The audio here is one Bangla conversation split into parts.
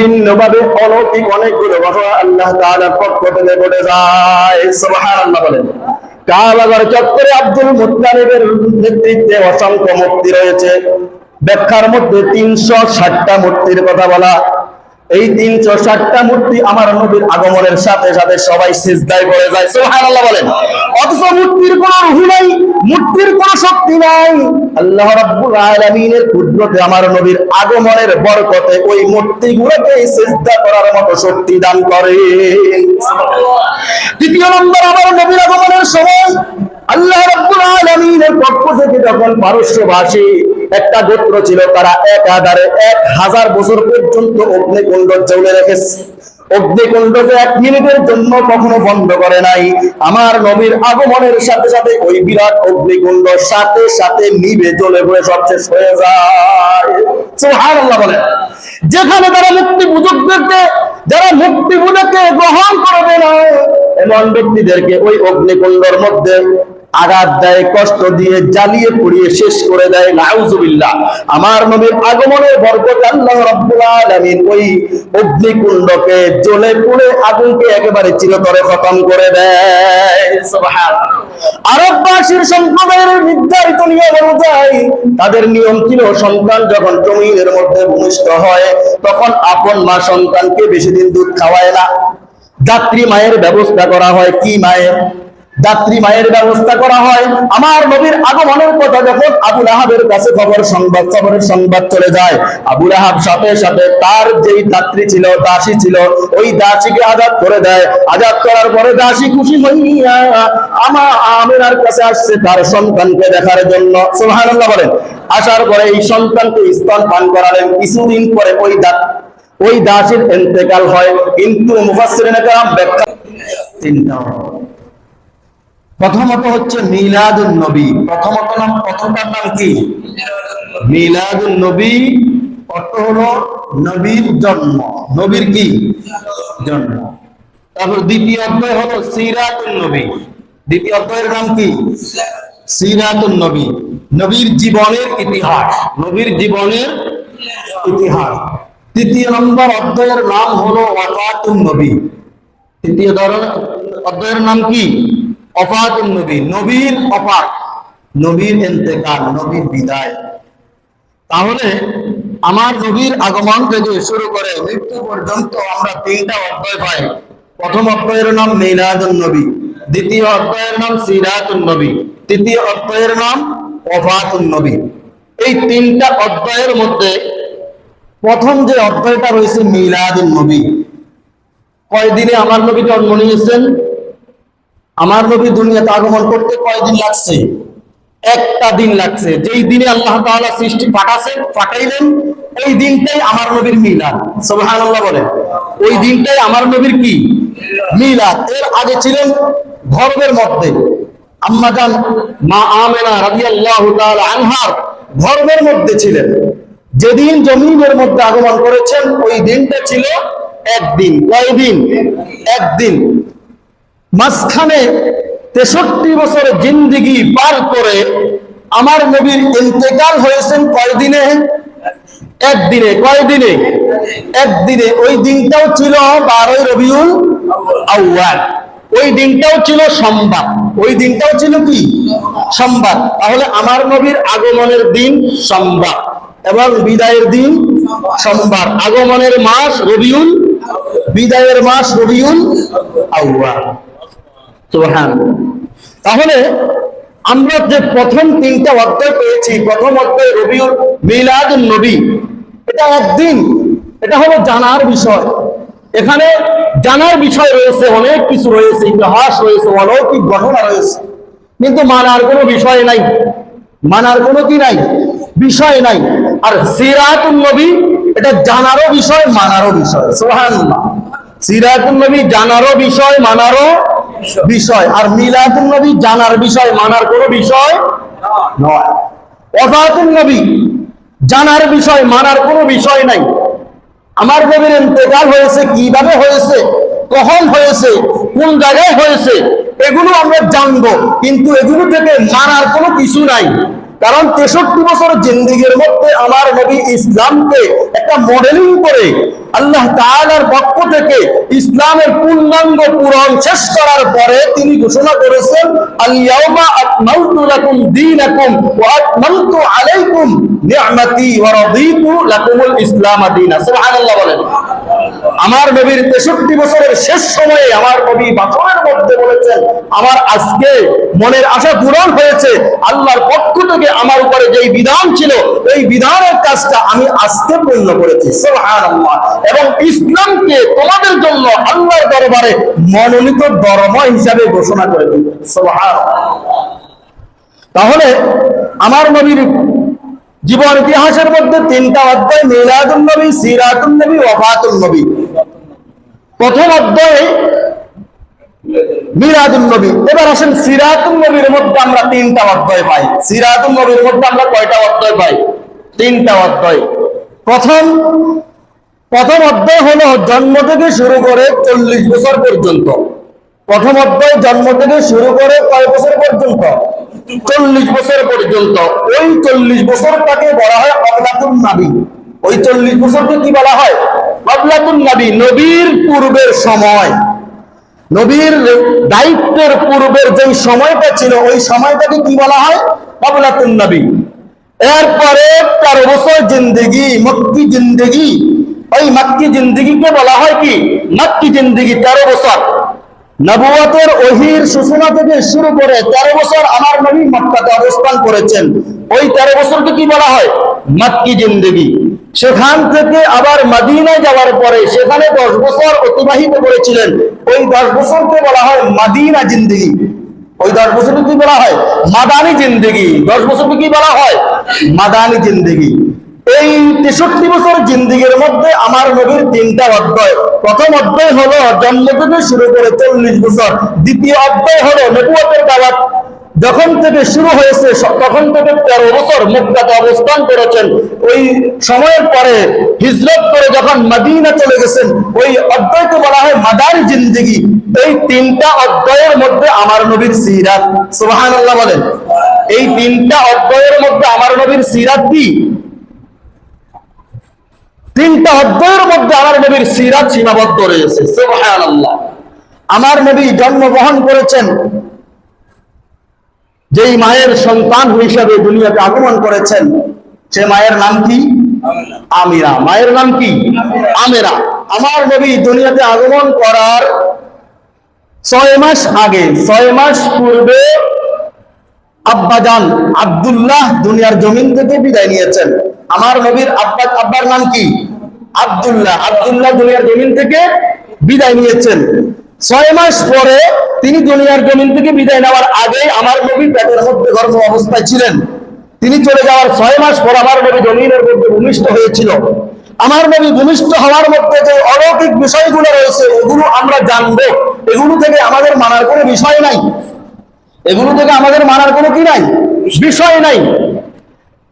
বিভিন্নভাবে অলৌকিক অনেকগুলো ঘটনা আল্লাহ তাআলার পক্ষ থেকে ঘটে যায়। সুবহানাল্লাহ বলেন। কাবাগর চত্বরে আব্দুল মুত্তালিবের নেতৃত্বে অসংখ্য মূর্তি রয়েছে। ব্যাখ্যার মধ্যে 360টা মূর্তির কথা বলা। এই 360টা মূর্তি আমার নবীর আগমনের সাথে সাথে সবাই সিজদায় পড়ে যায়। সুবহানাল্লাহ বলেন। অথচ মূর্তির কোনো রূহ নাই, মূর্তির কোনো শক্তি নাই। আল্লাহ রাব্বুল আলামিনের কুদরতে আমার নবীর আগমনের বরকতে ওই মূর্তিগুলোকে সিজদা করার মতো শক্তি দান করেন। দ্বিতীয় নম্বর, আমার নবীর আগমনের সময় আল্লাহ রাব্বুল আলামিনের পক্ষ থেকে যখন পারস্যবাসী একটা গোত্র ছিল, তারা একাধারে 1000 বছর পর্যন্ত অগ্নিকুণ্ড জ্বলে রেখেছে। অগ্নিকুণ্ডকে 1 মিনিটের জন্য কখনো বন্ধ করে নাই। আমার নবীর আগমনের সাথে সাথে ওই বিরাট অগ্নিকুণ্ড সাথে সাথে নিভে জ্বলে পড়ে সব শেষ হয়ে যায়। সুবহানাল্লাহ বলেন। যেখানে তারা মুক্তি পূজকদেরকে, যারা মুক্তি পূজাকে গ্রহণ করবে না এমন ব্যক্তিদেরকে ওই অগ্নিকুণ্ডের মধ্যে আঘাত দেয়, কষ্ট দিয়ে জ্বালিয়ে পুড়িয়ে শেষ করে দেয়। নাউজুবিল্লাহ। আমার নবীর আগমনের বরকতে আল্লাহ রাব্বুল আলামিন ওই অগ্নিকুণ্ডকে জ্বলে পুড়ে আগুনকে একেবারে চিরতরে খতম করে দেয়। সুবহানাল্লাহ। আরববাসীর সম্প্রদায়ের নির্ধারিত নিয়ম অনুযায়ী তাদের নিয়ম ছিল, সন্তান যখন জমিনের মধ্যে ভূমিষ্ঠ হয় তখন আপন মা সন্তানকে বেশি দিন দুধ খাওয়ায় না। দাত্রী মায়ের ব্যবস্থা করা হয়। কি মায়ের? দাত্রী মায়ের ব্যবস্থা করা হয়। আমার নবীর আগমনের কথা যখন আবু লাহাবের কাছে খবরের সংবাদ চলে যায়, আবু লাহাব সাথে সাথে তার যেই দাত্রী ছিল, দাসী ছিল, ওই দাসীকে আজাদ করে দেয়। আজাদ করার পরে দাসী খুশি হইয়া আমিনার কাছে আসছে তার সন্তানকে দেখার জন্য। সুবহানাল্লাহ বলেন। আসার পরে এই সন্তানকে স্তন পান করালেন। কিছুদিন পরে ওই দাসীর ইন্তেকাল হয়। কিন্তু মুফাসসিরিনে কেরাম ব্যাখ্যা তিনটা। প্রথমত হচ্ছে মিলাদুন নবী। প্রথমটার নাম কি? মিলাদুন নবী। অর্থ হলো নবীর জন্ম। নবীর কি? জন্ম। তারপর দ্বিতীয় অধ্যায় হলো সিরাতুন নবী। দ্বিতীয় অধ্যায়ের নাম কি? সিরাতুন নবী। নবীর জীবনের ইতিহাস। নবীর জীবনের ইতিহাস। তৃতীয় নম্বর অধ্যায়ের নাম হলো ওয়াফাতুন নবী। তৃতীয় অধ্যায়ের নাম কি? ওয়াফাতুন নবী। নবীর ওয়াফাত, নবীর ইন্তেকাল, নবীর বিদায়। তাহলে আমার নবীর আগমন থেকে শুরু করে মৃত্যু পর্যন্ত আমরা 3টা অধ্যায় পাই। প্রথম অধ্যায়ের নাম মিলাদুন নবী, দ্বিতীয় অধ্যায়ের নাম সিরাতুন নবী, তৃতীয় অধ্যায়ের নাম ওয়াফাতুন নবী। এই 3টা অধ্যায়ের মধ্যে প্রথম যে অধ্যায়টা রয়েছে মিলাদুন নবী। কয়দিনে আমার নবী জন্ম নিয়েছেন? আমার নবী দুনিয়াতে আগমন করতে কয়দিন লাগছে? একটা দিন লাগছে। যেই দিনে আল্লাহ তাআলা সৃষ্টি পাঠাইলেন ওই দিনটাই আমার নবীর মিলাদ। সুবহানাল্লাহ বলেন। ওই দিনটাই আমার নবীর কি? মিলাদ। এর আগে ছিলেন গর্ভের মধ্যে। আম্মা জান মা আমেনা রাদিয়াল্লাহু তাআলা আনহার গর্ভের মধ্যে ছিলেন। যেদিন জমিনের মধ্যে আগমন করেছেন ওই দিনটা ছিল একদিন। কয়দিন? একদিন। মাঝখানে 63 বছরের জিন্দেগি পার করে আমার নবীর ইন্তেকাল হয়েছেন কয়দিনে? একদিনে। কয়দিনে? একদিনে। ওই দিনটাও ছিল 12 রবিউল আউয়াল। ওই দিনটাও ছিল সোমবার। ওই দিনটাও ছিল কি? সোমবার। তাহলে আমার নবীর আগমনের দিন সোমবার এবং বিদায়ের দিন সোমবার। আগমনের মাস রবিউল, বিদায়ের মাস রবিউল আউয়াল। সুবহানাল্লাহ। তাহলে আমরা যে প্রথম 3টা অধ্যায় পেয়েছি, প্রথম অধ্যায় রবিউল মিলাদুন নবী, এটা একদিন। এটা হলো জানার বিষয়। এখানে জানার বিষয় রয়েছে, অনেক কিছু রয়েছে, ইতিহাস রয়েছে, অলৌকিক ঘটনা রয়েছে, কিন্তু মানার কোনো বিষয় নাই। মানার কোনো কি নাই? বিষয় নাই। আর সিরাতুন নবী এটা জানারও বিষয়, মানারও বিষয়। সুবহানাল্লাহ। সিরাতুন নবী জানারও বিষয়, মানারও বিষয়। আর মিলাদুন নবী জানার বিষয়, মানার কোনো বিষয় নয়। ওয়াফাতুন নবী জানার বিষয়, মানার কোনো বিষয় নাই। আমার নবীর ইন্তেকাল হয়েছে, কিভাবে হয়েছে, কখন হয়েছে, কোন জায়গায় হয়েছে, এগুলো আমরা জানবো, কিন্তু এগুলো থেকে মানার কোনো কিছু নাই। কারণ 63 বছর জিন্দেগির মধ্যে আমার নবী ইসলামকে একটা মডেলিং করে আল্লাহ তাআলার পক্ষ থেকে ইসলামের পূর্ণাঙ্গ পূরণ শেষ করার পরে তিনি ঘোষণা করেছেন, আল ইয়াউমা আকমালতু লাকুম দীনাকুম ওয়া আতমামতু আলাইকুম নি'মাতি ওয়া রাদিতু লাকুমুল ইসলাম দীনা। সুবহানাল্লাহ বলেন। আমার নবীর 63 বছরের শেষ সময়ে আমার নবী বাছরের মধ্যে বলেছেন, আমার আজকে মনের আশা পূরণ হয়েছে, আল্লাহর পক্ষ থেকে আমার উপরে যেই বিধান ছিল এই বিধানের কাজটা আমি আজকে পূর্ণ করেছি। সুবহানাল্লাহ। এবং ইসলামকে তোমাদের জন্য আল্লাহর দরবারে মনোনীত ধর্ম হিসাবে ঘোষণা করে দিয়েছে। সুবহানাল্লাহ। তাহলে আমার নবীর জীবন ইতিহাসের মধ্যে 3টা অধ্যায়, মিলাদুন নবী, সিরাতুন নবী, ওয়াফাতুন নবী। প্রথম অধ্যায়ে মিলাদুন নবী। এবার আসেন সিরাতুন নবীর মধ্যে আমরা 3টা অধ্যায় পাই। সিরাতুন নবীর মধ্যে আমরা কয়টা অধ্যায় পাই? 3টা অধ্যায়। প্রথম অধ্যায় হলো জন্ম থেকে শুরু করে 40 বছর পর্যন্ত। প্রথম অধ্যায় জন্ম থেকে শুরু করে কয় বছর পর্যন্ত? 40 বছর পর্যন্ত। ওই 40 বছরটাকে বলা হয় ক্বাবলাতুন নবী। ওই 40 বছরকে কি বলা হয়? ক্বাবলাতুন নবী। নবীর পূর্বের সময়, নবীর দায়িত্বের পূর্বের যে সময়টা ছিল ওই সময়টাকে কি বলা হয়? ক্বাবলাতুন নবী। এরপরে 13 বছর জিন্দেগি, মক্কি জিন্দেগি। ওই মক্কি জিন্দেগিকে বলা হয় কি? মক্কি জিন্দেগি। 13 বছর নবুয়তের ওহীর সূচনা থেকে শুরু করে 13 বছর আমার নবী মক্কাতে অবস্থান করেছেন। ওই 13 বছরকে কি বলা হয়? মক্কি জিন্দেগি। সেখান থেকে আবার মদিনায় যাওয়ার পরে সেখানে 10 বছর অতিবাহিত করেছিলেন। ওই 10 বছরকে বলা হয় মদিনা জিন্দেগি। ওই 10 বছরকে কি বলা হয়? মাদানী জিন্দেগি। 10 বছরকে কি বলা হয়? মাদানী জিন্দেগি। এই 63 বছর জিন্দেগির মধ্যে আমার নবীর 3টা অধ্যায়। প্রথম অধ্যায় হলো জন্ম থেকে শুরু করে 40 বছর। দ্বিতীয় অধ্যায় হলো নবুয়তের দাওয়াত যখন থেকে শুরু হয়েছে তখন থেকে 13 বছর মক্কাতে অবস্থান করেছেন। ওই সময়ের পরে হিজরত করে যখন মদিনা চলে গেছেন ওই অধ্যায়কে বলা হয় মাদানী জিন্দেগি। এই 3টা অধ্যায়ের মধ্যে আমার নবীর সিরাত। সুবহানাল্লাহ বলেন। এই 3টা অধ্যায়ের মধ্যে আমার নবীর সিরাত কি? 3টা অধ্যায়ের মধ্যে আমার নবীর সিরাত সীমাবদ্ধ রয়েছে। সুবহানাল্লাহ। আমার নবী জন্মগ্রহণ করেছেন যেই মায়ের সন্তান হিসেবে দুনিয়াতে আগমন করেছেন সে মায়ের নাম কি? আমিনা। মায়ের নাম কি? আমিনা। আমার নবী দুনিয়াতে আগমন করার 6 মাস আগে, 6 মাস পূর্বে আব্বাজান আব্দুল্লাহ দুনিয়ার জমিন থেকে বিদায় নিয়েছেন। আমার নবীর আব্বার নাম কি? আব্দুল্লাহ। আব্দুল্লাহ দুনিয়ার জমিন থেকে বিদায় নিয়েছেন। 6 মাস পরে তিনি দুনিয়ার জমিন থেকে বিদায় নেওয়ার আগে আমার নবী পেটের মধ্যে গর্ভ অবস্থায় ছিলেন। তিনি চলে যাওয়ার 6 মাস পর আমার নবী জমিনের মধ্যে ভূমিষ্ঠ হয়েছিল। আমার নবী ভূমিষ্ঠ হওয়ার মধ্যে যে অলৌকিক বিষয়গুলো রয়েছে এগুলো আমরা জানবো। এগুলো থেকে আমাদের মানার কোনো বিষয় নাই। এগুলো থেকে আমাদের মানার কোনো কি নাই? বিষয় নাই।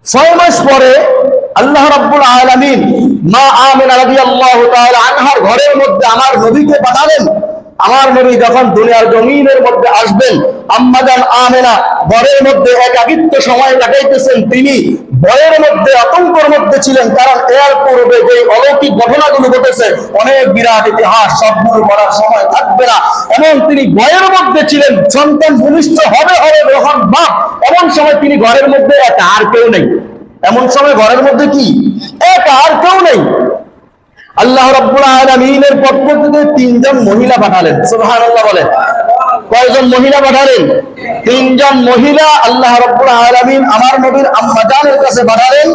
6 মাস পরে আল্লাহ রাব্বুল আলামিন মা আমিনা রাদিয়াল্লাহু তাআলা আনহার ঘরের মধ্যে আমার নবীকে পাঠালেন। আমার নবী যখন দুনিয়ার জমিনের মধ্যে আসবেন আম্মাজান আমিনা ঘরের মধ্যে একাকিত্ব সময় কাটাইতেছেন। তিনি ভয়ের মধ্যে আতঙ্কের মধ্যে ছিলেন, কারণ এর পূর্বে যে অলৌকিক ঘটনাগুলো ঘটেছে অনেক বিরাট ইতিহাস, সবগুলো বলার সময় থাকবে না। এমন তিনি ভয়ের মধ্যে ছিলেন। সন্তান ভূমিষ্ঠ হবে যখন বাপ, এমন সময় তিনি ঘরের মধ্যে একা, আর কেউ নেই। এমন সময় ঘরের মধ্যে কি? একা, আর কেউ নেই। আল্লাহ রাব্বুল আলামিনের পক্ষ থেকে 3 জন মহিলা পাঠালেন। সুবহানাল্লাহ বলেন। কয়জন মহিলা পাঠালেন? 3 জন মহিলা আল্লাহ রাব্বুল আলামিন আমার নবীর আম্মা জানের কাছে পাঠালেন।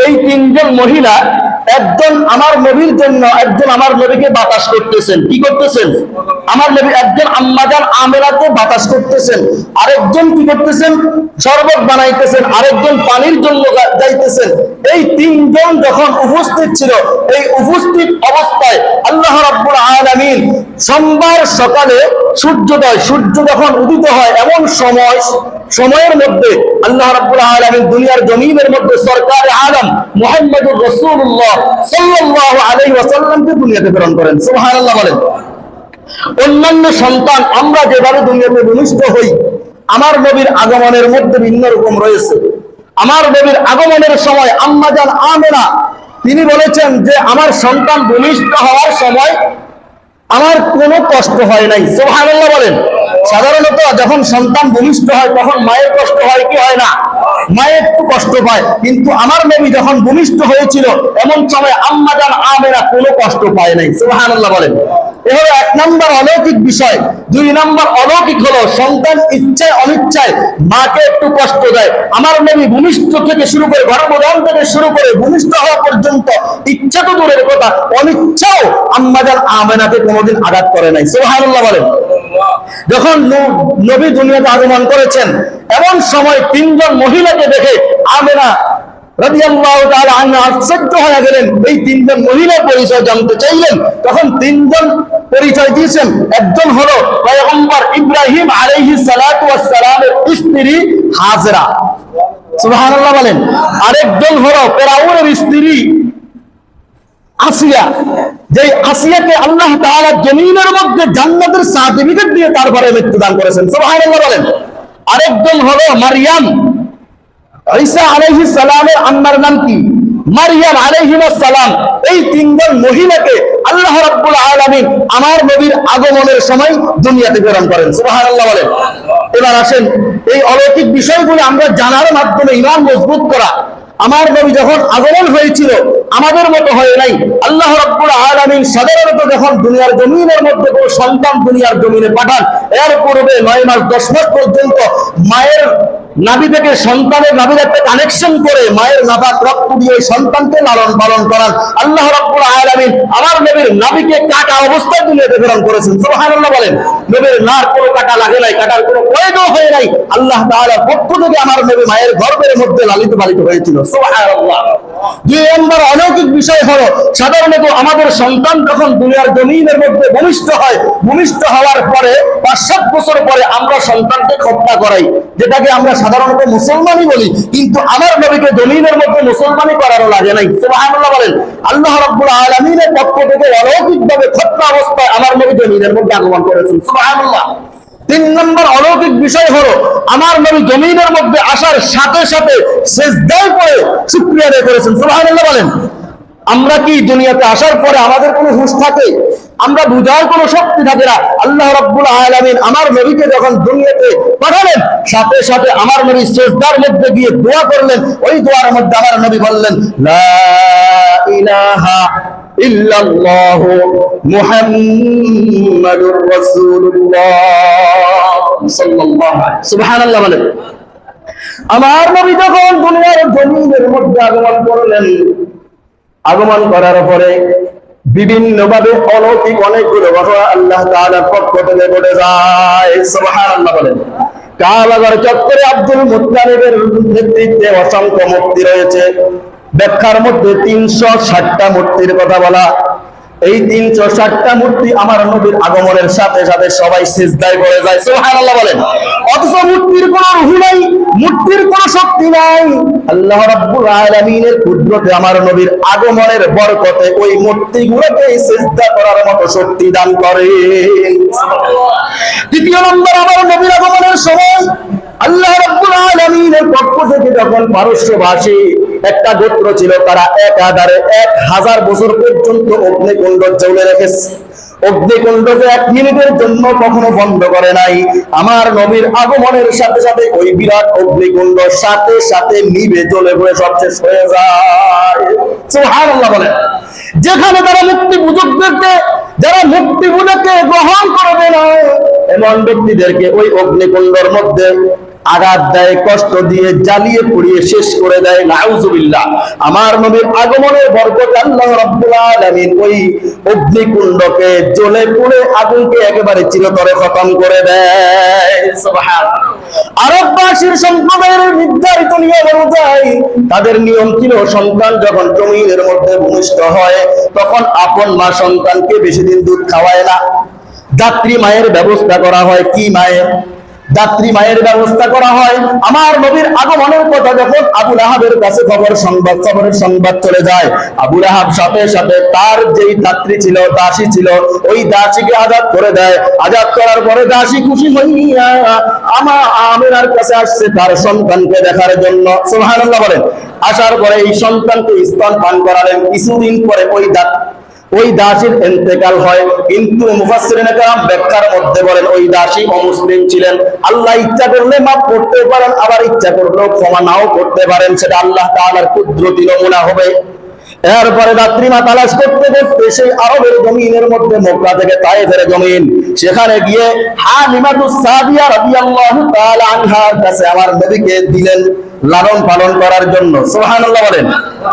এই 3 জন মহিলা একজন আমার নবীর জন্য, একজন আমার নবীকে বাতাস করতেছেন। কি করতেছেন? আমার নবী একজন আম্মাজান আমেরাকে বাতাস করতেছেন, আরেকজন কি করতেছেন? শরবত বানাইতেছেন, আরেকজন পানির জন্য যাইতেছেন। এই 3 জন যখন উপস্থিত ছিল, এই উপস্থিত অবস্থায় আল্লাহ রাব্বুল আলামিন সোমবার সকালে সূর্য যখন উদিত হয় এমন সময়ের মধ্যে আল্লাহ রাব্বুল আলামিন দুনিয়ার জমিনের মধ্যে সরকারে আলম মুহাম্মদুর রাসূলুল্লাহ সাল্লাল্লাহু আলাইহি ওয়াসাল্লামকে দুনিয়াতে প্রেরণ করেন। সুবহানাল্লাহ বলেন। অন্যান্য সন্তান আমরা যেভাবে দুনিয়াতে ভূমিষ্ঠ হই, আমার নবীর আগমনের মধ্যে ভিন্ন রকম রয়েছে। আমার নবীর আগমনের সময় আম্মাজান আমেনা তিনি বলেছেন যে আমার সন্তান ভূমিষ্ঠ হওয়ার সময় আমার কোনো কষ্ট হয় নাই। সুবহানাল্লাহ বলেন। সাধারণত যখন সন্তান ভূমিষ্ঠ হয় তখন মায়ের কষ্ট হয় কি হয় না? মায়ের একটু কষ্ট পায়, কিন্তু আমার নবী যখন ভূমিষ্ঠ হয়েছিল এমন সময় আম্মা জান আমেনা কোনো কষ্ট পায় নাই। সুবহানাল্লাহ বলেন। এ হলো এক নম্বর অলৌকিক বিষয়। দুই নম্বর অলৌকিক হলো সন্তান ইচ্ছায় অনিচ্ছায় মাকে একটু কষ্ট দেয়। আমার নবী ভূমিষ্ঠ থেকে শুরু করে গর্ভধারণ থেকে শুরু করে ভূমিষ্ঠ হওয়া পর্যন্ত ইচ্ছা তো দূরের কথা, অনিচ্ছাও আম্মা জান আমেনাকে কোনোদিন আঘাত করে নাই। সুবহানাল্লাহ বলেন। যখন নবী দুনিয়াতে আগমন করেছেন এমন সময় তিনজন মহিলাকে দেখে আমেনা রাদিয়াল্লাহু তাআলা আনহা আশ্চর্য হয়ে গেলেন। এই তিনজন মহিলার পরিচয় জানতে চাইলেন, তখন তিনজন পরিচয় দিয়েছেন। একজন হলো পয়গম্বর ইব্রাহিম আলাইহিস সালাতু ওয়াস সালামের স্ত্রী হাজরা। সুবহানাল্লাহ বলেন। আরেকজন হলো ফেরাউনের স্ত্রী আসিয়া, যে আসিয়াকে আল্লাহ তাআলা জমিনের মধ্যে জান্নাতের সার্টিফিকেট দিয়ে তারপরে মৃত্যু দান করেছেন। সুবহানাল্লাহ বলেন। আরেকজন হলো মারইয়াম, ঈসা আলাইহিস সালামের আম্মার নাম কি? মারইয়াম আলাইহিস সালাম। এই তিনজন মহিলাকে আল্লাহ রাব্বুল আলামিন আমার নবীর আগমনের সময় দুনিয়াতে প্রেরণ করেন। সুবহানাল্লাহ বলেন। এবার আসেন এই অলৌকিক বিষয়গুলো আমরা জানার মাধ্যমে ঈমান মজবুত করা। আমার নবী যখন আগমন হয়েছিল আমাদের মতো হয় নাই। আল্লাহ রাব্বুল আলামিন সাধারণত যখন দুনিয়ার জমিনের মধ্যে কোনো সন্তান দুনিয়ার জমিনে পাঠান, এর পূর্বে 9 মাস 10 মাস পর্যন্ত মায়ের নাভি থেকে সন্তানের নাভির একটা কানেকশন করে মায়ের নাপাক রক্ত দিয়ে সন্তানকে লালন পালন করান। আল্লাহ রাব্বুল আলামিন আমার নবীর নাভিকে কাটা অবস্থায় দুনিয়াতে প্রেরণ করেছেন। সুবহানাল্লাহ বলেন। নবীর নার কোনো কাটা লাগে নাই, কাটার কোনো প্রয়োজন হয় নাই। আল্লাহ তাআলার পক্ষ থেকে আমার নবী মায়ের গর্ভের মধ্যে লালিত পালিত হয়েছিল। সুবহানাল্লাহ। দুই নম্বর অলৌকিক বিষয় হলো সাধারণত আমাদের সন্তান যখন দুনিয়ার জমিনের মধ্যে ভূমিষ্ঠ হয়, ভূমিষ্ঠ হওয়ার পরে 5-7 বছর পরে আমরা সন্তানকে খতনা করাই, যেটাকে আমরা সাধারণত মুসলমানই বলি। কিন্তু আমার নবীকে জমিনের মধ্যে মুসলমানি করারও লাগে নাই। সুবহানাল্লাহ বলেন। আল্লাহ রাব্বুল আলামিনের পক্ষ থেকে অলৌকিকভাবে খতনা অবস্থায় আমার নবী জমিনের মধ্যে আগমন করেছেন। সুবহানাল্লাহ। 3 নম্বর অলৌকিক বিষয় হলো আমার নবী জমিনের মধ্যে আসার সাথে সাথে সিজদায় পড়ে শুকরিয়া আদায় করেছেন। সুবহানাল্লাহ বলেন। আমরা কি দুনিয়াতে আসার পরে আমাদের কোনো হুঁশ থাকে? আমরা বুঝার কোনো শক্তি থাকে না। আল্লাহ রাব্বুল আলামিন আমার নবীকে যখন দুনিয়াতে পাঠালেন সাথে সাথে আমার নবী সিজদার মধ্যে গিয়ে দোয়া করলেন। ওই দোয়ার মধ্যে আমার নবী বললেন লা ইলাহা ইল্লাল্লাহু মুহাম্মাদুর রাসূলুল্লাহ সাল্লাল্লাহু আলাইহি সুবহানাল্লাহ বলেন। আমার নবী যখন দুনিয়ার জমিনের মধ্যে আগমন করলেন, আগমন করার পরে বিভিন্নভাবে অলৌকিক অনেকগুলো ঘটনা আল্লাহ তাআলার পক্ষ থেকে ঘটে যায়। সুবহানাল্লাহ বলেন। কাবাগর চত্বরে আব্দুল মুত্তালিবের নেতৃত্বে অসংখ্য মূর্তি রয়েছে। ব্যাখ্যার মধ্যে 360টা মূর্তির কথা বলা। এই 360টা মূর্তি আমার নবীর আগমনের সাথে সাথে সবাই সিজদায় পড়ে যায়। সুবহানাল্লাহ বলেন। অথচ মূর্তির কোনো রূহ নাই, মূর্তির কোনো শক্তি নাই। আল্লাহ রাব্বুল আলামিনের কুদরতে আমার নবীর আগমনের বরকতে ওই মূর্তিগুলোকে সিজদা করার মতো শক্তি দান করেন। দ্বিতীয় নম্বর, আমার নবীর আগমনের সময় আল্লাহ রাব্বুল আলামিনের পক্ষ থেকে যখন পারস্যভাষী একটা গোত্র ছিল, তারা একাধারে 1000 বছর পর্যন্ত অগ্নিকুণ্ড জ্বলে রেখেছে। অগ্নিকুণ্ডকে 1 মিনিটের জন্য কখনো বন্ধ করে নাই। আমার নবীর আগমনের সাথে সাথে ওই বিরাট অগ্নিকুণ্ড সাথে সাথে নিভে জ্বলে পড়ে সব শেষ হয়ে যায়। সুবহানাল্লাহ বলেন। যেখানে তারা মুক্তি পূজকদেরকে, যারা মুক্তি পূজাকে গ্রহণ করবে না এমন ব্যক্তিদেরকে ওই অগ্নিকুণ্ডের মধ্যে আঘাত দেয়, কষ্ট দিয়ে জ্বালিয়ে পুড়িয়ে শেষ করে দেয়। নাউজুবিল্লাহ। আমার নবীর আগমনের বরকতে আল্লাহ রাব্বুল আলামিন ওই অগ্নিকুণ্ডকে জ্বলে পুড়ে আগুনকে একেবারে চিরতরে খতম করে দেয়। সুবহানাল্লাহ। আরববাসীর সম্প্রদায়ের নির্ধারিত নিয়ম অনুযায়ী তাদের নিয়ম ছিল সন্তান যখন জমিনের মধ্যে ভূমিষ্ঠ হয় তখন আপন মা সন্তানকে বেশি দিন দুধ খাওয়ায় না, দাত্রী মায়ের ব্যবস্থা করা হয়। কি মায়ের? যাত্রী মায়ের ব্যবস্থা করা হয়। আমার নবীর আগমনের কথা যখন আবু লাহাবের কাছে খবরের সংবাদ চলে যায়, আবু লাহাব সাথে সাথে তার যেই যাত্রী ছিল, দাসী ছিল, ওই দাসীকে আজাদ করে দেয়। আজাদ করার পরে দাসী খুশি হইয়া আমিনার কাছে আসছে তার সন্তানকে দেখার জন্য। সুবহানাল্লাহ বলেন। আসার পরে এই সন্তানকে স্তন পান করালেন। কিছুদিন পরে ওই দাসীর ইন্তেকাল হয়। কিন্তু মুফাসসিরিনে কেরাম ব্যাখ্যার মধ্যে বলেন ওই দাসী অমুসলিম ছিলেন। আল্লাহ ইচ্ছা করলে মাফ করতে পারেন, আবার ইচ্ছা করলেও ক্ষমা নাও করতে পারেন, সেটা আল্লাহ তাআলার কুদরতি নমুনা হবে। এরপরে রাত্রিমা তালাশ করতে করতে সেই আরবের জমিনের মধ্যে মক্কা থেকে তায়েফের জমিন, সেখানে গিয়ে হালিমাতুস সাদিয়া রাদিয়াল্লাহু তাআলা আনহার কাছে আমার নবীকে দিলেন লালন পালন করার জন্য। সুবহানাল্লাহ বলেন।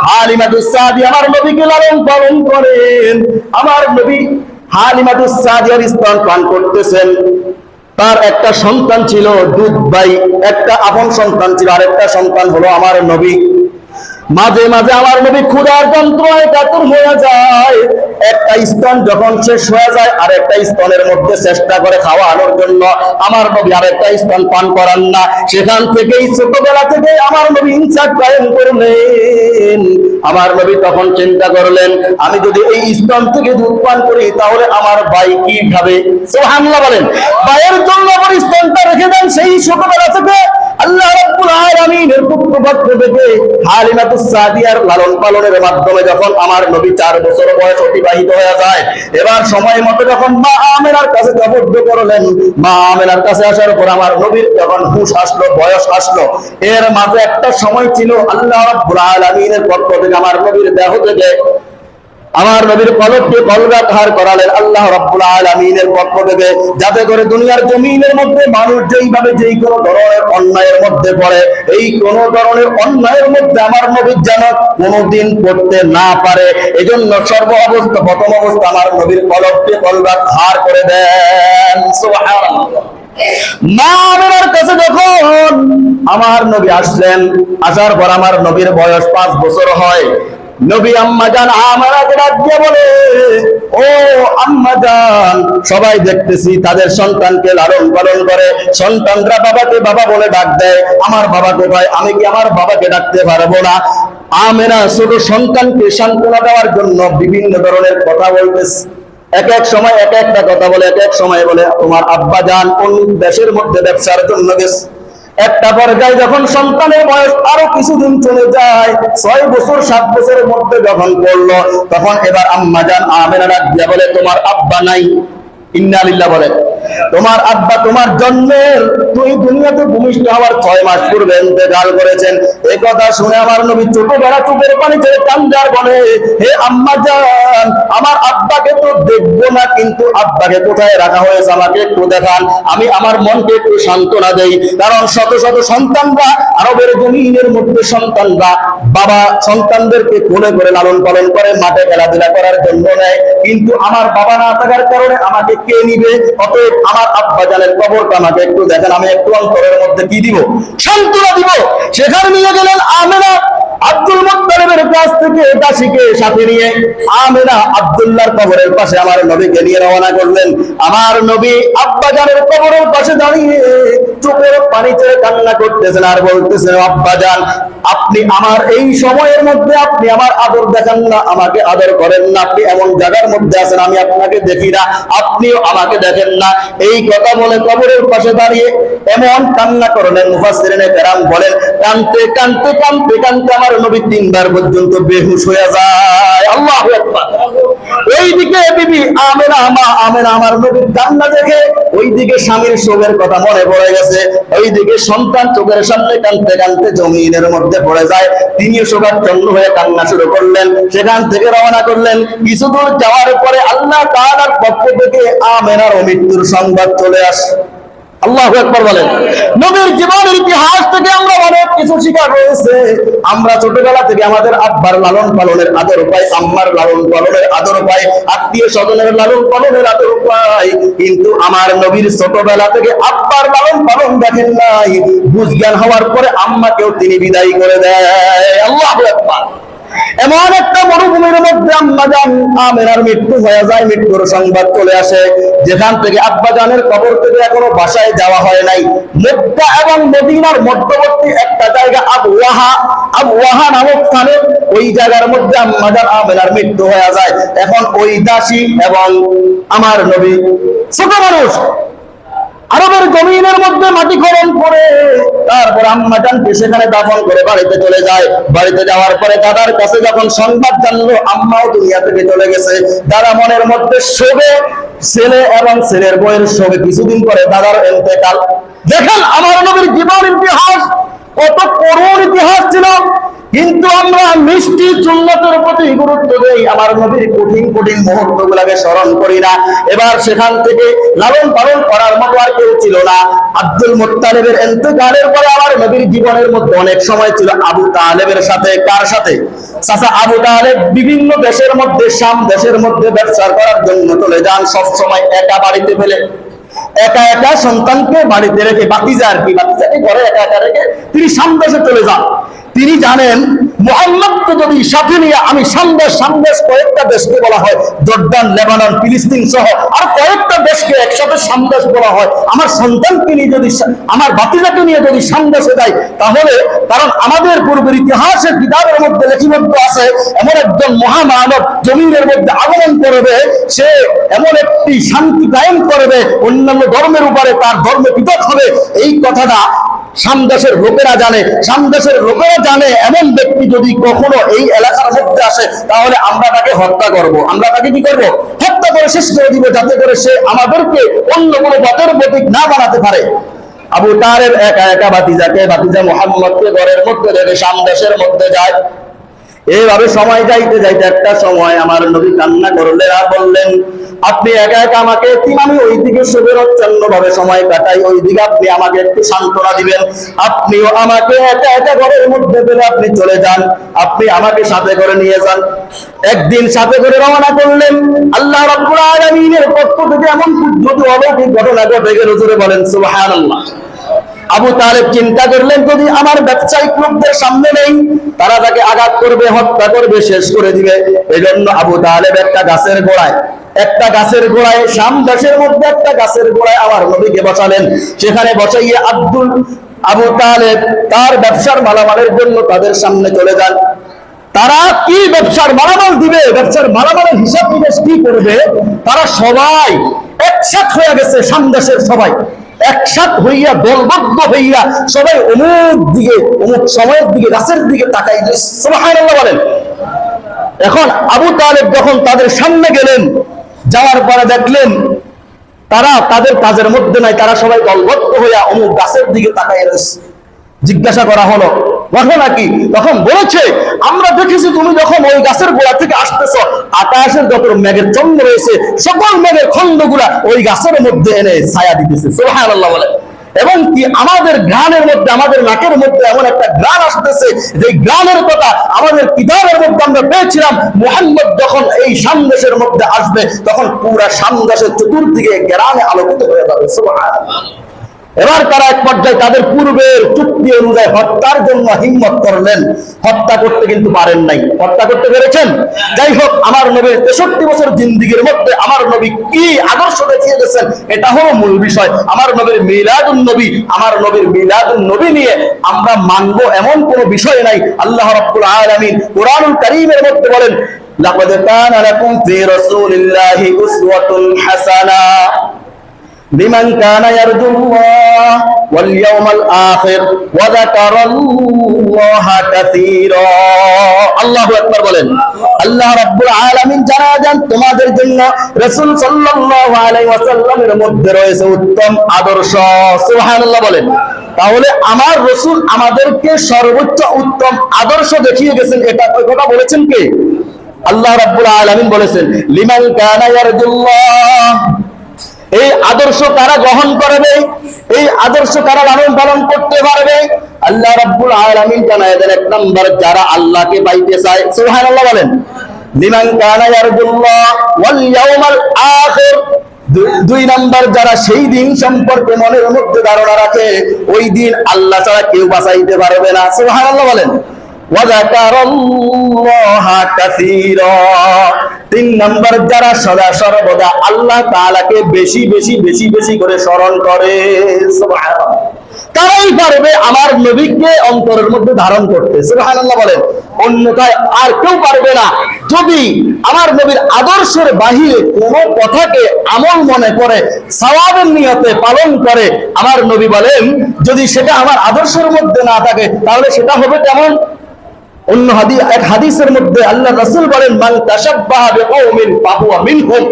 হালিমাতুস সাদিয়া আমার নবীকে লালন পালন করেন। আমার নবী হালিমাতুস সাদিয়ার স্তন পান করতেছেন। তার একটা সন্তান ছিল দুধ ভাই, একটা আপন সন্তান ছিল, আরেকটা সন্তান হলো আমার নবী। মাঝে মাঝে আমার নবী ক্ষুধার যন্ত্রণায় কাতর হয়ে যায়। একটা স্তন যখন শেষ হয়ে যায়, আর একটা স্তনের মধ্যে চেষ্টা করে খাওয়ানোর জন্য, আমার নবী আরেকটা স্তন পান করান না। সেখান থেকেই ছোটবেলা থেকে আমার নবী ইনসাফ কায়েম করলেন। আমার নবী তখন চিন্তা করলেন, আমি যদি এই স্তন থেকে দুধ পান করি তাহলে আমার ভাই কি খাবে? সুবহানাল্লাহ বলেন। ভাইয়ের জন্য আমার স্তনটা রেখে দেন। সেই ছোটবেলা থেকে আল্লাহ রাব্বুল আলামিনের পক্ষ থেকে হালিমাতুস সাদিয়ার লালন পালনের মাধ্যমে যখন আমার নবী 4 বছর বয়স অতিবাহিত হয়ে যায়, এবার সময় মতো যখন মা আমেনার কাছে তাবদ্ধ করলেন, মা আমেনার কাছে আসার পর আমার নবীর যখন হুঁশ আসলো, বয়স আসলো, এর মাঝে একটা সময় ছিল আল্লাহ রাব্বুল আলামিনের পক্ষ থেকে আমার নবীর দেহ থেকে আমার নবীর কলবকে কলগাধার করালেন আল্লাহ রাব্বুল আলামিনের পক্ষ থেকে, যাতে করে দুনিয়ার জমিনের মধ্যে মানুষ যেইভাবে যেই কোনো ধরনের অন্যায়ের মধ্যে পড়ে, এই কোন ধরনের অন্যায়ের মধ্যে আমার নবী যেন কোনোদিন পড়তে না পারে। এজন্য প্রথম অবস্থা আমার নবীর কলবকে কলগাধার করে দেন। সুবহানাল্লাহ। মা আমেনার কাছে যখন আমার নবী আসলেন, আসার পর আমার নবীর বয়স 5 বছর হয়। নবী আম্মা জান আমাকে ডাক দিয়ে বলে, ও আম্মা জান, সবাই দেখতেছি তাদের সন্তানকে লালন পালন করে, সন্তানরা বাবাকে বাবা বলে ডাক দেয়, আমার বাবা কোথায়? আমি কি আমার বাবাকে ডাকতে পারবো না? আমেনা ছোট সন্তানকে সান্ত্বনা দেওয়ার জন্য বিভিন্ন ধরনের কথা বলতেছে। এক এক সময় এক একটা কথা বলে, এক এক সময় বলে তোমার আব্বা জান কোন দেশের মধ্যে ব্যবসার জন্য গেছে। একটা পর্যায়ে যখন সন্তানের বয়স আরো কিছুদিন চলে যায়, 6 বছর 7 বছরের মধ্যে যখন পড়লো, তখন এবার আম্মা জান আমেনা ডাক দিয়া বলে, তোমার আব্বা নাই। ইন্না লিল্লাহ বলে, তোমার আব্বা তোমার জন্মের তুই দুনিয়াতে ভূমিষ্ঠ হওয়ার 6 মাস পূর্বে ইন্তেকাল করেছেন। এই কথা শুনে আমার নবী ছোটবেলা চোখের পানি ছেড়ে কান্দার বলে, হে আম্মা জান, আমার আব্বাকে তো দেখবো না, কিন্তু আব্বাকে কোথায় রাখা হয়েছে আমাকে একটু দেখান, আমি আমার মনকে একটু সান্ত্বনা দেই। কারণ শত শত সন্তানরা, আরবের জমিনের মধ্যে সন্তানরা বাবা সন্তানদেরকে কোলে করে লালন পালন করে, মাঠে খেলাধুলা করার জন্য নেয়, কিন্তু আমার বাবা না থাকার কারণে আমাকে কে নিবে? অতএব আমার আব্বা জানের কবরটা আমাকে একটু দেখেন, আমি একটু অন্তরের মধ্যে কি দিব? সান্ত্বনা দিব। সেখানে নিয়ে গেলেন আমেনা আব্দুল মুত্তালিবের কাছ থেকে দাসীকে সাথে নিয়ে আমেনা আব্দুল্লাহর কবরের পাশে আমার নবীকে নিয়ে রওনা করলেন। আমার নবী আব্বা জানের কবরের পাশে দাঁড়িয়ে চোখের পানি ছেড়ে কান্না করতেছেন আর বলতেছেন, আব্বা জান, আপনি আমার এই সময়ের মধ্যে আপনি আমার আদর দেখান না, আমাকে আদর করেন না, আপনি এমন জায়গার মধ্যে আছেন আমি আপনাকে দেখি না, আপনিও আমাকে দেখেন না। এই কথা বলে কবরের পাশে দাঁড়িয়ে এমন কান্না করলেন, মুফাসসিরিনে কেরাম বলেন কাঁদতে কাঁদতে কাঁদতে কাঁদতে আমার নবী 3 বার পর্যন্ত বেহুশ হয়ে যায়। আল্লাহু আকবার। ওইদিকে বিবি আমেনা, মা আমেনা আমার নবীর কান্না দেখে ওইদিকে স্বামীর শোকের কথা মনে পড়ে গেছে, ওইদিকে সন্তান চোখের সামনে কাঁদতে কাঁদতে জমিনের মধ্যে পড়ে যায়। তিনিও শোকাচ্ছন্ন হয়ে কান্না শুরু করলেন। সেখান থেকে রওনা করলেন। কিছু দূর যাওয়ার পরে আল্লাহ তাআলার পক্ষ থেকে আমেনার মৃত্যুর সংবাদ চলে আসে। আল্লাহু আকবার বলেন। নবীর জীবনের ইতিহাস থেকে আমরা অনেক কিছু শিক্ষা রয়েছে। আমরা ছোটবেলা থেকে আমাদের আব্বার লালন পালনের আদর পাই, আম্মার লালন পালনের আদর পাই, আত্মীয় স্বজনের লালন পালনের আদর পাই, কিন্তু আমার নবীর ছোটবেলা থেকে আব্বার লালন পালন দেখেন নাই। বুঝ জ্ঞান হওয়ার পরে আম্মাকেও তিনি বিদায় করে দেয়। আল্লাহু আকবার। এমন একটা মরুভূমির মধ্যে আম্মাজান আমেনার মৃত্যু হয়ে যায়, মৃত্যুর সংবাদ চলে আসে, যেখান থেকে আব্বাজানের কবর থেকে এখনো বাসায় যাওয়া হয় নাই। মক্কা এবং মদিনার মধ্যবর্তী একটা জায়গা আবওয়াহা নামক স্থানে, ওই জায়গার মধ্যে আম্মাজান আমেনার মৃত্যু হয়ে যায়। এখন ওই দাসী এবং আমার নবী ছোট মানুষ আরবের জমিনের মধ্যে মাটি খনন করে তারপর আম্মাজানকে সেখানে দাফন করে বাড়িতে চলে যায়। বাড়িতে যাওয়ার পরে দাদার কাছে যখন সংবাদ জানলো আম্মাও দুনিয়া থেকে চলে গেছে, দাদা মনের মধ্যে শোবে, ছেলে এবং ছেলের বউয়ের শোবে। কিছুদিন পরে দাদার ইন্তেকাল। দেখেন আমার নবীর জীবন ইতিহাস কত করুণ ইতিহাস ছিল, কিন্তু আমরা মিষ্টি সুন্নতের প্রতি গুরুত্ব দেই, আমার নবীর কঠিন কঠিন মুহূর্তগুলোকে স্মরণ করি না। এবার সেখান থেকে লালন পালন করার মতো আর কেউ ছিল না। আব্দুল মুত্তালিবের ইন্তেকালের পরে আমার নবীর জীবনের মধ্যে অনেক সময় ছিল আবু তালেবের সাথে। কার সাথে? চাচা আবু তালেব বিভিন্ন দেশের মধ্যে, শাম দেশের মধ্যে ব্যবসা করার জন্য চলে যান। সব সময় একা বাড়িতে ফেলে, একা একা সন্তানকে বাড়িতে রেখে, বাতিজা আর কি, বাতিজাকে ঘরে একা একা রেখে তিনি শাম দেশে চলে যান। তিনি জানেন মুহাম্মদকে যদি সাথে নিয়ে আমি সামদেশ কয়েকটা দেশকে বলা হয়, জর্ডান, লেবানন, ফিলিস্তিন সহ আর কয়েকটা দেশকে একসাথে সামদেশ বলা হয়, আমার সন্তানকে নিয়ে যদি, আমার বাতিজাকে নিয়ে যদি সামদেশে যাই, তাহলে কারণ আমাদের পূর্বের ইতিহাসের কিতাবের মধ্যে লিপিবদ্ধ আছে এমন একজন মহামানব জমিনের মধ্যে আগমন করবে, সে এমন একটি শান্তি কায়েম করবে, অন্যান্য ধর্মের উপরে তার ধর্ম পৃথক হবে। এই কথাটা সামদেশের লোকেরা জানে। সামদেশের লোকেরা জানে এমন ব্যক্তি যদি কখনো এই এলাকার মধ্যে আসে, তাহলে আমরা তাকে হত্যা করব। আমরা তাকে কি করব? হত্যা করে শেষ করে দিব, যাতে করে সে আমাদেরকে অন্য কোনো পথের প্রতীক না বানাতে পারে। আবু তালেব একা একা বাতিজা মুহাম্মদকে ঘরের মধ্যে রেখে সামদেশের মধ্যে যায়। এইভাবে সময় যাইতে যাইতে একটা সময় আমার নবী কান্না করলেন আর বললেন, আপনি একা একা আমাকে, আমি ওইদিকে সুবিরচ্ছন্ন ভাবে সময় কাটাই, ওইদিকে আপনি আমাকে একটু সান্ত্বনা দিবেন। আপনিও আমাকে একা একা ঘরের মধ্যে ফেলে আপনি চলে যান, আপনি আমাকে সাথে করে নিয়ে যান। একদিন সাথে করে রওনা করলেন। আল্লাহ রাব্বুল আলামিনের পক্ষ থেকে এমন কুদরতি অলৌকিক ঘটনা ঘটে গেল, জোরে বলেন সুবহানাল্লাহ। আবু তালেব চিন্তা করলেন, যদি আমার ব্যবসায়িক লোকদের সামনে নেই, তারা তাকে আঘাত করবে, হত্যা করবে, শেষ করে দিবে। এই জন্য আবু তালেব একটা গাছের গোড়ায় শাম দেশের মধ্যে একটা গাছের গোড়ায় আমার নবীকে বসালেন। সেখানে বসাইয়ে আবু তালেব তার ব্যবসার মালামালের জন্য তাদের সামনে চলে যান। তারা কি ব্যবসার মালামাল দিবে, ব্যবসার মালামালের হিসাব নিকাশ কি করবে, তারা সবাই একসাথ হয়ে গেছে। শাম দেশের সবাই একসাথ হইয়া, দলবদ্ধ হইয়া সবাই অমুক সময়ের দিকে, গাছের দিকে তাকাই। সুবহানাল্লাহ বলেন। এখন আবু তালেব যখন তাদের সামনে গেলেন, যাওয়ার পরে দেখলেন তারা তাদের কাজের মধ্যে নাই, তারা সবাই দলবদ্ধ হইয়া অমুক গাছের দিকে তাকাই রয়েছে। জিজ্ঞাসা করা হলো, ঘটনা কি? তখন বলেছে, আমরা দেখেছি তুমি যখন ওই গাছের গোড়া থেকে আসতেছ, আকাশের যত মেঘের চন্দ্র রয়েছে, সকল মেঘের খণ্ডগুলা ওই গাছের মধ্যে এনে ছায়া দিতেছে। সুবহানাল্লাহ বলে। এবং কি আমাদের ঘ্রাণের মধ্যে, আমাদের নাকের মধ্যে এমন একটা ঘ্রাণ আসতেছে, যে ঘ্রাণের কথা আমাদের কিতাবের মধ্যে আমরা পেয়েছিলাম, মুহাম্মদ যখন এই সামদেশের মধ্যে আসবে, তখন পুরা সামদেশের চতুর্দিকে ঘ্রাণে আলোকিত হয়ে যাবে। সুবহানাল্লাহ। এবার তারা এক পর্যায়ে তাদের পূর্বের চুক্তি অনুযায়ী হত্যার জন্য হিম্মত করলেন। হত্যা করতে কিন্তু পারেন নাই। হত্যা করতে পেরেছেন? যাই হোক, আমার নবীর 63 বছর জিন্দেগীর মধ্যে আমার নবী কি আদর্শ দেখিয়ে গেছেন, এটা হলো মূল বিষয়। আমার নবীর মিলাদুন নবী নিয়ে আমরা মানব এমন কোনো বিষয় নাই। আল্লাহ রাব্বুল আলামিন কুরআনুল কারীমের মধ্যে বলেন, লাকাদ কানা লাকুম ফি রাসূলিল্লাহি উসওয়াতুন হাসানা লিমান কানা ইয়ারজুল্লাহ ওয়াল ইয়াউমাল আখির ওয়া যাকারাল্লাহা কাসীরা। আল্লাহু আকবার বলেন। আল্লাহ রাব্বুল আলামিন জানান, তোমাদের জন্য রাসূল সাল্লাল্লাহু আলাইহি ওয়াসাল্লামের মধ্যে রয়েছে উত্তম আদর্শ। সুবহানাল্লাহ বলেন। তাহলে আমার রাসূল আমাদেরকে সর্বোচ্চ উত্তম আদর্শ দেখিয়ে গেছেন। এটা কথা বলেছেন কে? আল্লাহ রাব্বুল আলামিন বলেছেন, লিমান কানা ইয়ারজুল্লাহ। এই আদর্শ কারা গ্রহণ করবে, এই আদর্শ কারা লালন পালন করতে পারবে? আল্লাহ রাব্বুল আলামিন জানায় দেন, এক নাম্বার যারা আল্লাহকে পাইতে চায়। সুবহানাল্লাহ বলেন। লিমান কানা ইয়ারজুল্লাহ ওয়াল ইয়াউমাল আখির। দুই নাম্বার যারা সেই দিন সম্পর্কে মনের মধ্যে ধারণা রাখে, ওই দিন আল্লাহ ছাড়া কেউ বাঁচাইতে পারবে না। সুবহানাল্লাহ বলেন। ওয়া যাকারাল্লাহা কাসীরা। 3 নম্বর, যারা সদা সর্বদা আল্লাহ তাআলাকে বেশি বেশি বেশি বেশি করে স্মরণ করে, সুবহানাল্লাহ, তারাই পারবে আমার নবীকে অন্তরের মধ্যে ধারণ করতে, সুবহানাল্লাহ বলেন। অন্যথায় আর কেউ পারবে না। যদি আমার নবীর আদর্শের বাহিরে কোনো কথাকে আমল মনে করে, সওয়াবের নিয়তে পালন করে, আমার নবী বলেন যদি সেটা আমার আদর্শের মধ্যে না থাকে তাহলে সেটা হবে কেমন? অন্য এক হাদিসের মধ্যে আল্লাহ রাসূল বলেন, মান তাশাব্বাহা বিকওমিন ফাহুয়া মিনহুম।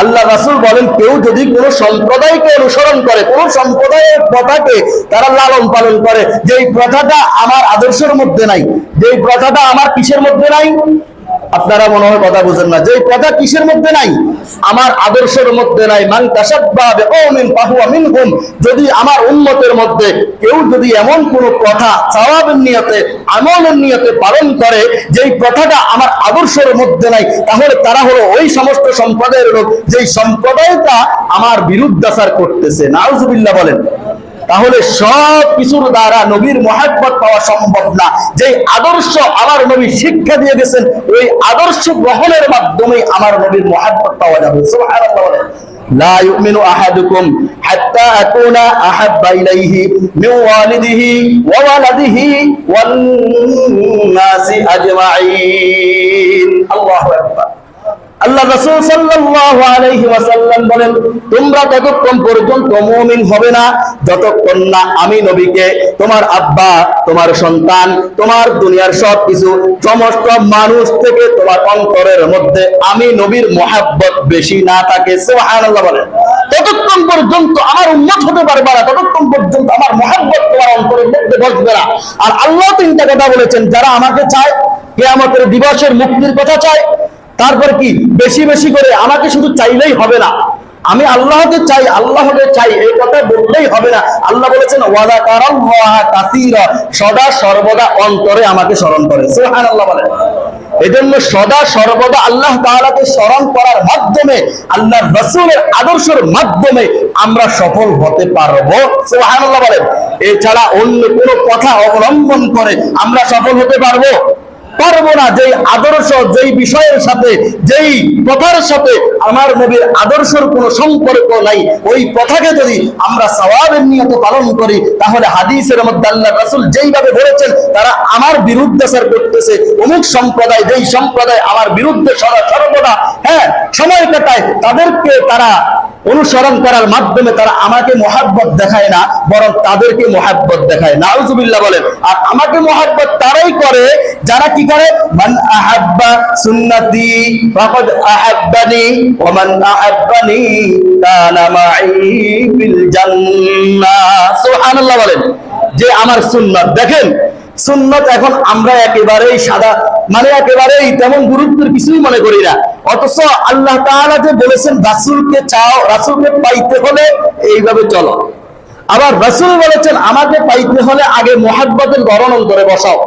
আল্লাহ রাসূল বলেন, কেউ যদি কোনো সম্প্রদায়কে অনুসরণ করে, কোন সম্প্রদায়ের কথাকে তারা লালন পালন করে, যেই প্রথাটা আমার আদর্শের মধ্যে নাই, যেই প্রথাটা আমার কিসের মধ্যে নাই, আপনারা মনে হয় কথা বুঝেন না, যেই কথা কিসের মধ্যে নাই, আমার আদর্শের মধ্যে নাই, মান তাশাব্বাহা বিকওমিন ফাহুয়া মিনহুম। যদি আমার উম্মতের মধ্যে কেউ যদি এমন কোন কথা সওয়াবের নিয়তে, আমলের নিয়তে পালন করে যেই কথাটা আমার আদর্শের মধ্যে নাই, তাহলে তারা হলো ওই সমস্ত সম্প্রদায়ের লোক যেই সম্প্রদায়টা আমার বিরুদ্ধাচার করতেছে, নাউজুবিল্লাহ বলেন। তাহলে সব কিছুর দ্বারা নবীর মহব্বত পাওয়া সম্ভব না। যে আদর্শ আমার নবী শিক্ষা দিয়ে গেছেন, ওই আদর্শ গ্রহণের মাধ্যমে আমার নবীর মহব্বত পাওয়া যাবে, সুবহানাল্লাহ বলেন। লা ইউমিনু আহাদুকুম হাত্তা আকুনা আহাব্বা ইলাইহি মিন ওয়ালিদিহি ওয়া ওয়ালাদিহি ওয়ান নাসি আজমাইন। আল্লাহু আকবার। আল্লাহ রাসূল সাল্লাল্লাহু আলাইহি ওয়াসাল্লাম বলেন, তোমরা ততক্ষণ পর্যন্ত মুমিন হবে না যতক্ষণ না আমি নবীকে, তোমার আব্বা, তোমার সন্তান, তোমার দুনিয়ার সবকিছু, সমস্ত মানুষ থেকে তোমার অন্তরের মধ্যে আমি নবীর মহব্বত বেশি না থাকে, সুবহানাল্লাহ বলেন। ততক্ষণ পর্যন্ত আমার উম্মত হতে পারবে না, ততক্ষণ পর্যন্ত আমার মহব্বত তোমার অন্তরের মধ্যে বসবে না। আর আল্লাহ 3টা কথা বলেছেন, যারা আমাকে চায়, কিয়ামতের দিবসের মুক্তির কথা চায়, তারপর কি বেশি বেশি করে আমাকে শুধু চাইলেই হবে না, আমি আল্লাহকে চাই, আল্লাহকে চাই এই কথা বললেই হবে না। আল্লাহ বলেছেন ওয়া যাকারাল্লাহা কাসীরা, সদা সর্বদা অন্তরে আমাকে স্মরণ করে, সুবহানাল্লাহ বলেন। এজন্য সদা সর্বদা আল্লাহ তাআলাকে স্মরণ করার মাধ্যমে, আল্লাহর রাসূলের আদর্শের মাধ্যমে আমরা সফল হতে পারবো, সুবহানাল্লাহ বলেন। এছাড়া অন্য কোনো কথা অবলম্বন করে আমরা সফল হতে পারবো না। যেই আদর্শ, যেই বিষয়ের সাথে, যেই কথার সাথে আমার নবীর আদর্শের কোনো সম্পর্ক নাই, ওই কথাকে যদি আমরা সওয়াবের নিয়তে পালন করি, তাহলে হাদিসের মধ্যে আল্লাহ রাসূল যেইভাবে বলেছেন তারা আমার বিরুদ্ধাচার করতেছে, অমুক সম্প্রদায়, যেই সম্প্রদায় আমার বিরুদ্ধে সর্বদা সময় কাটায়, তাদেরকে তারা অনুসরণ করার মাধ্যমে তারা আমাকে মহব্বত দেখায় না, বরং তাদেরকে মহব্বত দেখায়, নাউজুবিল্লাহ বলেন। আর আমাকে মহব্বত তারাই করে যারা কি করে, মান আহাব্বা সুন্নতি ফাকাদ আহাব্বানি ওয়া মান আহাব্বানি কানা মাই ফিল জান্নাহ, সুবহানাল্লাহ বলেন। যে আমার সুন্নাত, দেখেন সুন্নাত এখন আমরা একেবারেই সাদা, মানে একেবারেই তেমন গুরুত্বের কিছুই মনে করি না, অথচ আল্লাহ তাআলা যে বলেছেন রাসূলকে চাও, রাসূলকে পাইতে হলে এইভাবে চলো। আবার রাসূল বলেছেন আমাকে পাইতে হলে আগে মুহাব্বতের গড়ন অন্তরে বসাও।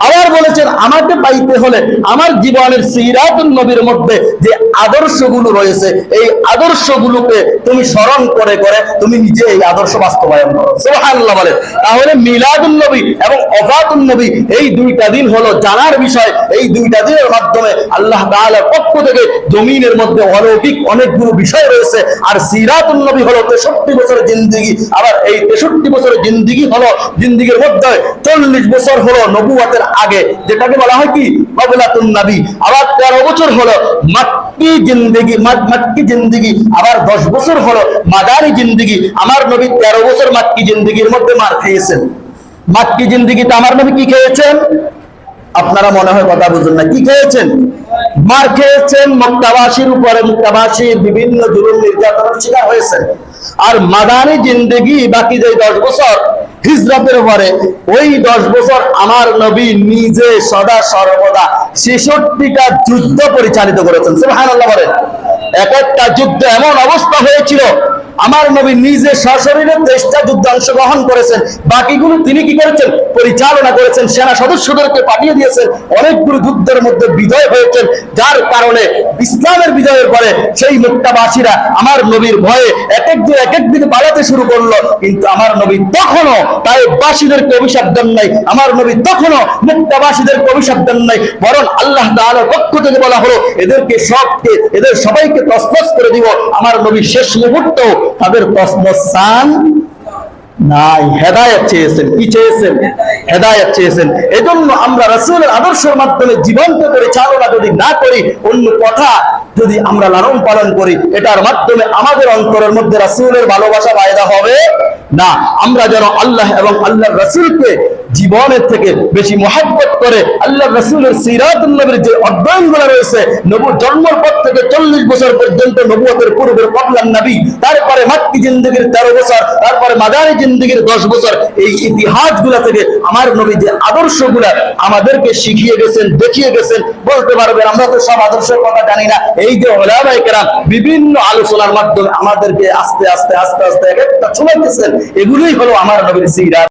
আবার বলেছেন আমাকে পাইতে হলে আমার জীবনের সিরাতুন নবীর মধ্যে যে আদর্শগুলো রয়েছে, এই আদর্শগুলোকে তুমি স্মরণ করে করে তুমি নিজে এই আদর্শ বাস্তবায়ন করো, সুবহানাল্লাহ বলেন। তাহলে মিলাদুন নবী এবং ওফাতুন নবী এই 2টা দিন হলো জানার বিষয়। এই 2টা দিনের মাধ্যমে আল্লাহ তাআলার পক্ষ থেকে জমিনের মধ্যে অলৌকিক অনেকগুলো বিষয় রয়েছে। আর সিরাতুন নবী হলো 63 বছরের জিন্দেগি। আবার এই 63 বছরের জিন্দেগি হলো, জিন্দেগির মধ্যে 40 বছর হলো নবুয়তের আগে, যেটাকে বলা হয় কি কবলাতুন নবী। আবার 13 বছর হলো মাক্কি জিন্দেগি, মাক্কি জিন্দেগি। আবার 10 বছর হলো মাদানী জিন্দেগি। আমার নবী 13 বছর মাক্কি জিন্দেগির মধ্যে মার খেয়েছেন। মাক্কি জিন্দেগিতে আমার নবী কি খেয়েছেন? আপনারা মনে হয় কথা বুঝুন না, কি খেয়েছেন? মার খেয়েছেন, মক্কাবাসীর উপরে, মক্কাবাসীর বিভিন্ন জুলুম নির্যাতনের শিকার হয়েছে। আর মাদানী জিন্দেগি বাকি যে 10 বছর হিজরতের পরে, ওই 10 বছর আমার নবী নিজে সদা সর্বদা 66টা যুদ্ধ পরিচালিত করেছেন, সুবহানাল্লাহ বলেন। এক একটা যুদ্ধ এমন অবস্থা হয়েছিল আমার নবী নিজে সশরীরে 23টা যুদ্ধে অংশগ্রহণ করেছেন, বাকিগুলো তিনি কি করেছেন? পরিচালনা করেছেন, সেনা সদস্যদেরকে পাঠিয়ে দিয়েছেন, অনেকগুলো যুদ্ধের মধ্যে বিজয় হয়েছেন, যার কারণে ইসলামের বিজয়ের পরে সেই মক্কাবাসীরা আমার নবীর ভয়ে এক এক দিকে পালাতে শুরু করলো, কিন্তু আমার নবী তখনও তায়েফবাসীদেরকে অভিশাপ দেন নাই, আমার নবী তখনও মক্কাবাসীদেরকে অভিশাপ দেন নাই, বরং আল্লাহ তাআলার পক্ষ থেকে বলা হলো এদের সবাইকে তছনছ করে দিব। আমার নবী শেষ মুহূর্ত তাদের তছনছ চান নাই, হেদায়েত চেয়েছেন। কি চেয়েছেন? হেদায়েত চেয়েছেন। এজন্য আমরা রাসূলের আদর্শের মাধ্যমে জীবন্ত পরিচালনা যদি না করি, অন্য কথা যদি আমরা লালন পালন করি, এটার মাধ্যমে আমাদের অন্তরের মধ্যে রাসূলের ভালোবাসা পয়দা হবে না। আমরা যেন আল্লাহ এবং আল্লাহর রাসূলকে জীবনের থেকে বেশি মহব্বত করে আল্লাহর রাসূলের সিরাতুন নবীর যে অধ্যয়নগুলো রয়েছে, নবুর জন্মের পর থেকে 40 বছর পর্যন্ত নবুয়তের পূর্বের কবলান নবী, তারপরে মাক্কি জিন্দেগির 13 বছর, তারপরে মাদানী জিন্দেগির 10 বছর, এই ইতিহাসগুলো থেকে আমার নবী যে আদর্শগুলো আমাদেরকে শিখিয়ে গেছেন, দেখিয়ে গেছেন, বলতে পারবেন আমরা তো সব আদর্শের কথা জানি না, এই যে উলামায়ে কেরাম বিভিন্ন আলোচনার মাধ্যমে আমাদেরকে আস্তে আস্তে এক একটা শোনাচ্ছেন, এগুলোই হলো আমার নবীর সিরাত।